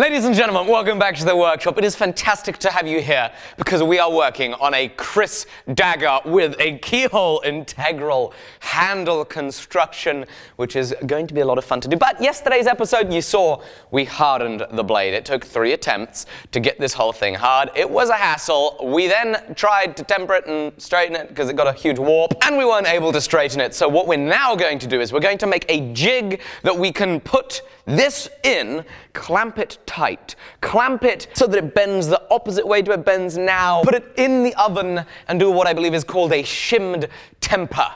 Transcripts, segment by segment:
Ladies and gentlemen, welcome back to the workshop. It is fantastic to have you here because we are working on a KRIS dagger with a keyhole integral handle construction, which is going to be a lot of fun to do. But yesterday's episode, you saw we hardened the blade. It took 3 attempts to get this whole thing hard. It was a hassle. We then tried to temper it and straighten it because it got a huge warp, and we weren't able to straighten it. So what we're now going to do is we're going to make a jig that we can put this in, clamp it tight, clamp it so that it bends the opposite way to it bends now, put it in the oven and do what I believe is called a shimmed temper.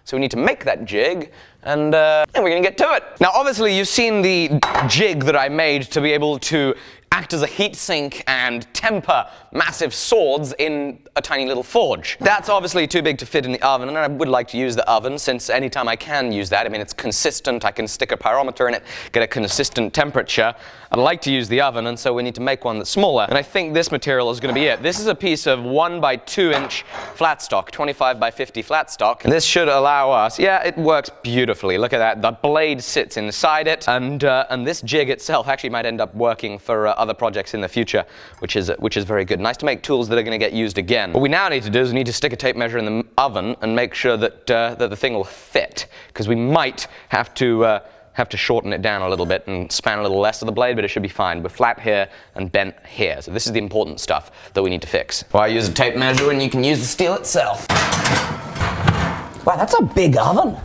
So we need to make that jig, and we're going to get to it. Now obviously you've seen the jig that I made to be able to act as a heat sink and temper massive swords in a tiny little forge. That's obviously too big to fit in the oven, and I would like to use the oven since anytime I can use that, I mean it's consistent, I can stick a pyrometer in it, get a consistent temperature. I'd like to use the oven, and so we need to make one that's smaller, and I think this material is going to be it. This is a piece of 1 by 2 inch flat stock, 25 by 50 flat stock, and this should allow us, yeah, it works beautifully. Look at that, the blade sits inside it, and this jig itself actually might end up working for other projects in the future, which is very good. Nice to make tools that are going to get used again. What we now need to do is we need to stick a tape measure in the oven and make sure that that the thing will fit, because we might have to shorten it down a little bit and span a little less of the blade, but it should be fine. We're flat here and bent here, so this is the important stuff that we need to fix. Well, I use a tape measure, and you can use the steel itself. Wow, that's a big oven.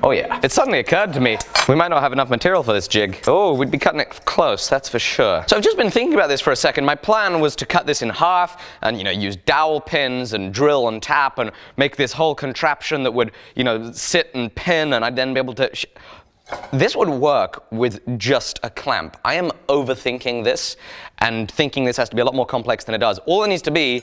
Oh yeah. It suddenly occurred to me, we might not have enough material for this jig. Oh, we'd be cutting it close, that's for sure. So I've just been thinking about this for a second. My plan was to cut this in half and, use dowel pins and drill and tap and make this whole contraption that would, sit and pin, and I'd then be able to... This would work with just a clamp. I am overthinking this and thinking this has to be a lot more complex than it does. All it needs to be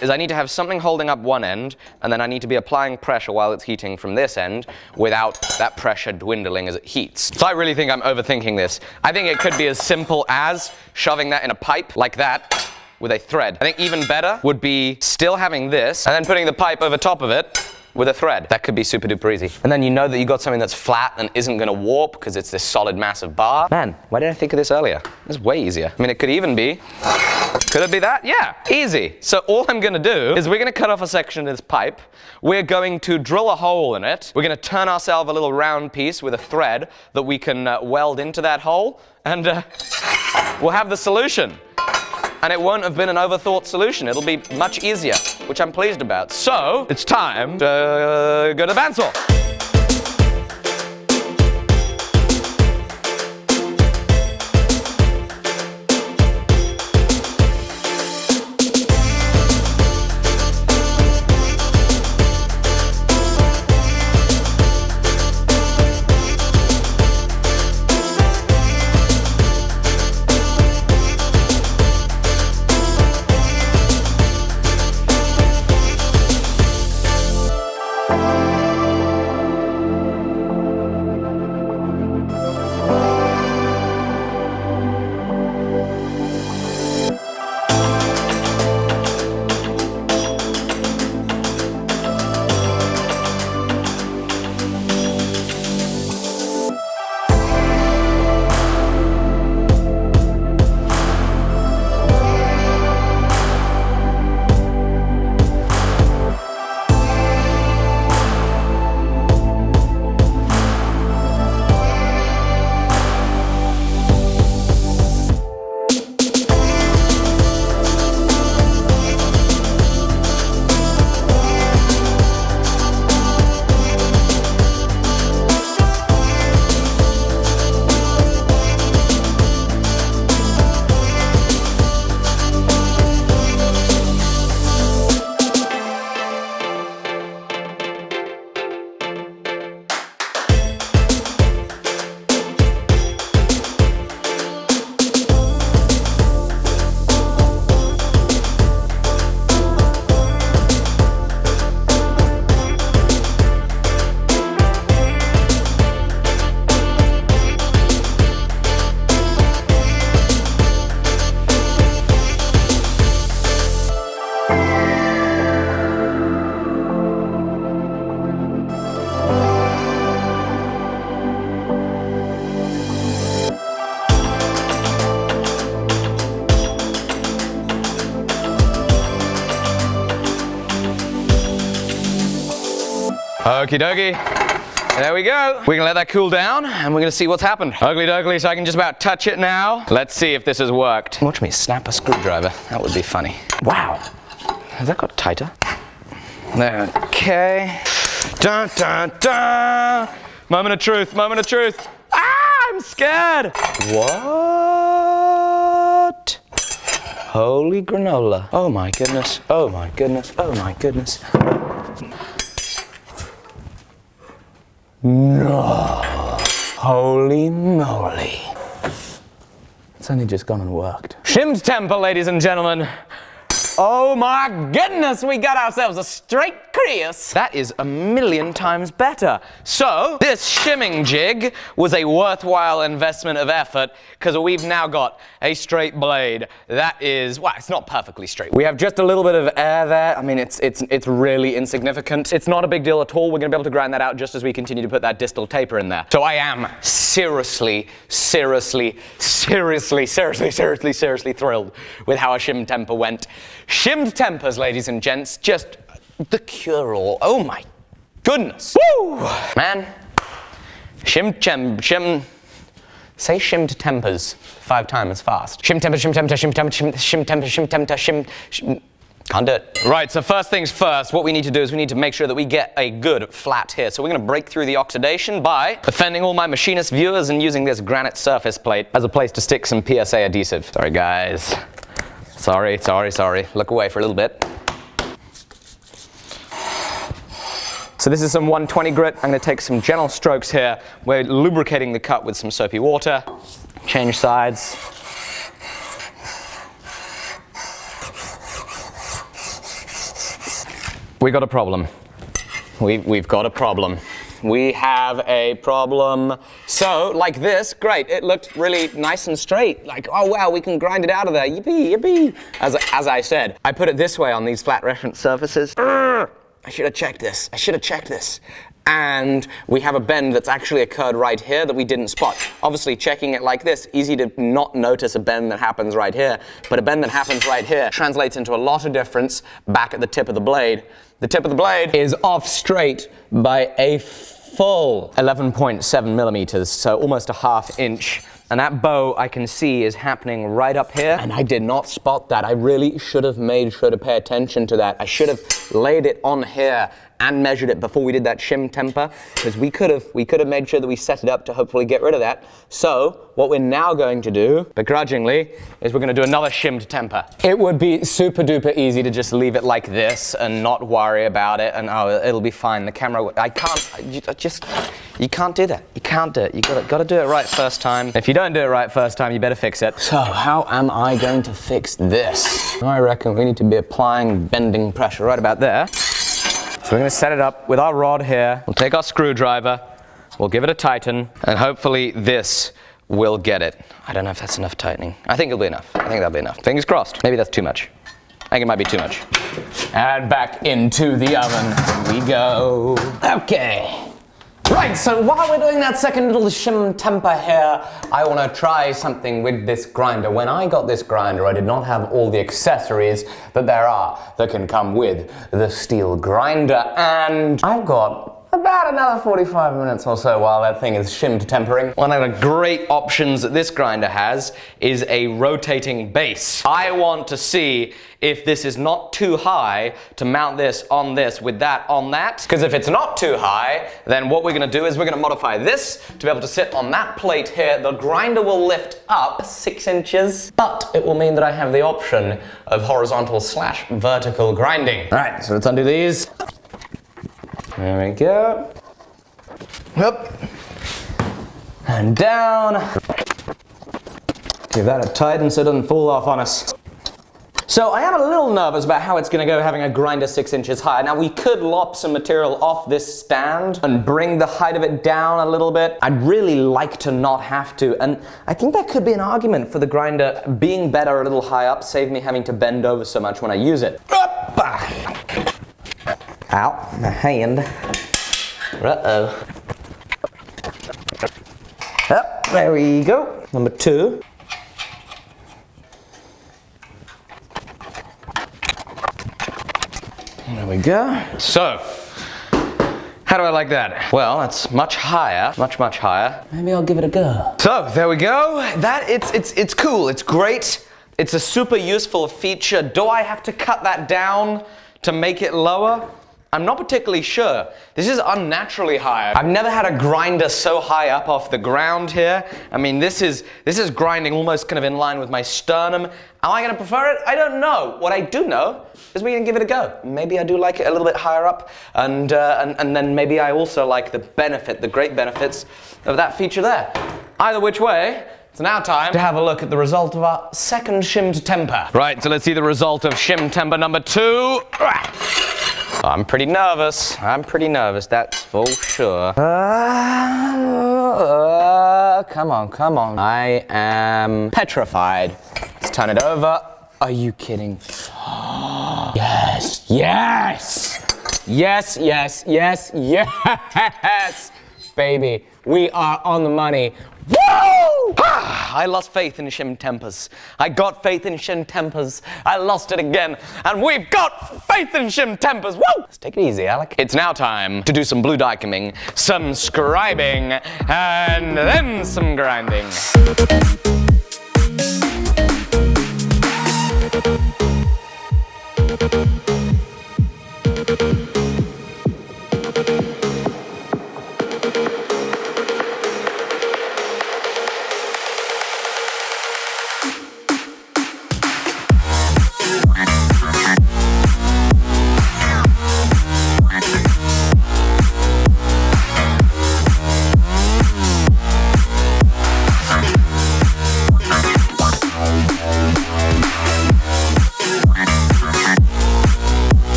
is I need to have something holding up one end, and then I need to be applying pressure while it's heating from this end without that pressure dwindling as it heats. So I really think I'm overthinking this. I think it could be as simple as shoving that in a pipe like that with a thread. I think even better would be still having this and then putting the pipe over top of it with a thread. That could be super duper easy. And then you know that you got something that's flat and isn't going to warp because it's this solid massive bar. Man, why didn't I think of this earlier? It's way easier. I mean, it could even be... Could it be that? Yeah, easy. So all I'm going to do is we're going to cut off a section of this pipe. We're going to drill a hole in it. We're going to turn ourselves a little round piece with a thread that we can weld into that hole, and we'll have the solution. And it won't have been an overthought solution. It'll be much easier, which I'm pleased about. So, it's time to go to the bandsaw. Okie dokie. There we go. We're gonna let that cool down and we're gonna see what's happened. Ugly dougly, so I can just about touch it now. Let's see if this has worked. Watch me snap a screwdriver. That would be funny. Wow. Has that got tighter? Okay. Dun, dun, dun. Moment of truth, moment of truth. Ah, I'm scared. What? Holy granola. Oh my goodness, oh my goodness, oh my goodness. No. Holy moly. It's only just gone and worked. Shimmed temper, ladies and gentlemen. Oh my goodness, we got ourselves a straight KRIS. That is a million times better. So, this shimming jig was a worthwhile investment of effort because we've now got a straight blade. That is, well, it's not perfectly straight. We have just a little bit of air there. I mean, it's really insignificant. It's not a big deal at all. We're gonna be able to grind that out just as we continue to put that distal taper in there. So I am seriously thrilled with how our shim temper went. Shimmed tempers, ladies and gents, just the cure-all. Oh my goodness. Woo! Man, say shimmed tempers 5 times fast. Shim temper, shim temper, shim temper, shim temper, shim temper, shim. Can't do it. Right, so first things first, what we need to do is we need to make sure that we get a good flat here. So we're gonna break through the oxidation by offending all my machinist viewers and using this granite surface plate as a place to stick some PSA adhesive. Sorry guys. Sorry. Look away for a little bit. So this is some 120 grit. I'm going to take some gentle strokes here. We're lubricating the cut with some soapy water. Change sides. We got a problem. We've got a problem. We have a problem. So, like this, great. It looked really nice and straight. Like, oh wow, we can grind it out of there. Yippee, yippee. As I said, I put it this way on these flat reference surfaces. I should have checked this. And we have a bend that's actually occurred right here that we didn't spot. Obviously, checking it like this, easy to not notice a bend that happens right here, but a bend that happens right here translates into a lot of difference back at the tip of the blade. The tip of the blade is off straight by a full 11.7 millimeters, so almost a ½ inch. And that bow I can see is happening right up here, and I did not spot that. I really should have made sure to pay attention to that. I should have laid it on here and measured it before we did that shim temper, because we could have made sure that we set it up to hopefully get rid of that. So what we're now going to do, begrudgingly, is we're going to do another shimmed temper. It would be super duper easy to just leave it like this and not worry about it, and oh, it'll be fine. The camera, you can't do that. You can't do it. You gotta do it right first time. If you don't do it right first time, you better fix it. So how am I going to fix this? I reckon we need to be applying bending pressure right about there. So we're going to set it up with our rod here. We'll take our screwdriver, we'll give it a tighten, and hopefully this will get it. I don't know if that's enough tightening. I think it'll be enough. I think that'll be enough. Fingers crossed. Maybe that's too much. I think it might be too much. And back into the oven we go. Okay. Right, so while we're doing that second little shim temper here, I want to try something with this grinder. When I got this grinder, I did not have all the accessories that there are that can come with the steel grinder, and I've got about another 45 minutes or so while that thing is shimmed tempering. One of the great options that this grinder has is a rotating base. I want to see if this is not too high to mount this with that on that. Because if it's not too high, then what we're going to do is we're going to modify this to be able to sit on that plate here. The grinder will lift up 6 inches, but it will mean that I have the option of horizontal/vertical grinding. All right, so let's undo these. There we go. Up. And down. Give that a tighten so it doesn't fall off on us. So I am a little nervous about how it's going to go having a grinder 6 inches high. Now we could lop some material off this stand and bring the height of it down a little bit. I'd really like to not have to, and I think that could be an argument for the grinder being better a little high up, save me having to bend over so much when I use it. Ow, my hand. Uh-oh. Up, there we go. Number 2. There we go. So, How do I like that? Well, that's much higher, much higher. Maybe I'll give it a go. So, there we go. It's cool, it's great. It's a super useful feature. Do I have to cut that down to make it lower? I'm not particularly sure. This is unnaturally high. I've never had a grinder so high up off the ground here. I mean, this is grinding almost kind of in line with my sternum. Am I gonna prefer it? I don't know. What I do know is we're gonna give it a go. Maybe I do like it a little bit higher up, and then maybe I also like the great benefits of that feature there. Either which way, it's now time to have a look at the result of our second shimmed temper. Right, so let's see the result of shim temper number 2. I'm pretty nervous, that's for sure. Come on. I am petrified. Let's turn it over. Are you kidding? Yes! Baby, we are on the money. Woo! I lost faith in shim tempers. I got faith in shim tempers. I lost it again. And we've got faith in shim tempers. Woo! Let's take it easy, Alec. It's now time to do some blue dicheming, some scribing, and then some grinding.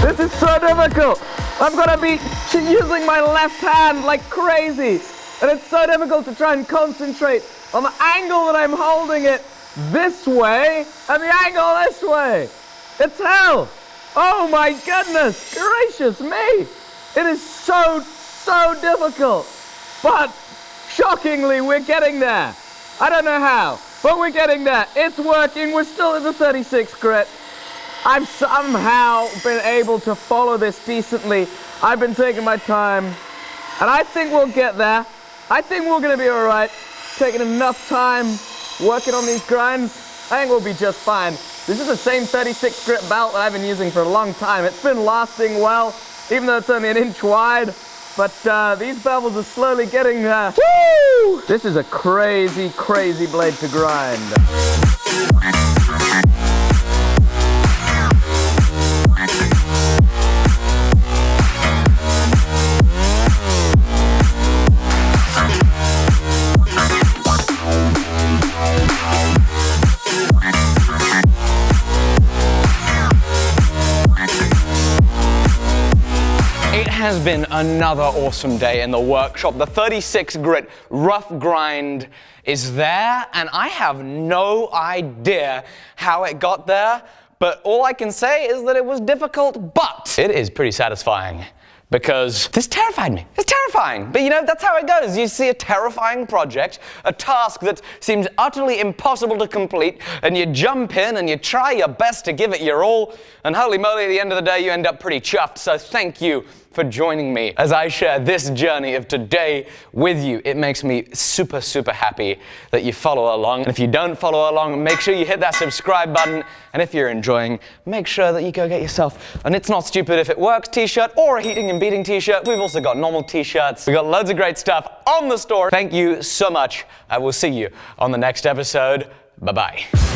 This is so difficult. I'm gonna be using my left hand like crazy. And it's so difficult to try and concentrate on the angle that I'm holding it this way and the angle this way. It's hell. Oh my goodness gracious me. It is so difficult. But shockingly, we're getting there. I don't know how, but we're getting there. It's working. We're still at the 36 grit. I've somehow been able to follow this decently. I've been taking my time, and I think we'll get there. I think we're gonna be all right. Taking enough time, working on these grinds, I think we'll be just fine. This is the same 36 grit belt that I've been using for a long time. It's been lasting well, even though it's only an inch wide. But these bevels are slowly getting there. Woo! This is a crazy blade to grind. Has been another awesome day in the workshop. The 36 grit rough grind is there, and I have no idea how it got there, but all I can say is that it was difficult, but it is pretty satisfying. Because this terrified me. It's terrifying. But you know, that's how it goes. You see a terrifying project, a task that seems utterly impossible to complete, and you jump in and you try your best to give it your all, and holy moly, at the end of the day, you end up pretty chuffed. So thank you for joining me as I share this journey of today with you. It makes me super, super happy that you follow along. And if you don't follow along, make sure you hit that subscribe button. And if you're enjoying, make sure that you go get yourself an It's Not Stupid If It Works t-shirt or a Heating and Beating t-shirt. We've also got normal t-shirts. We've got loads of great stuff on the store. Thank you so much. I will see you on the next episode. Bye-bye.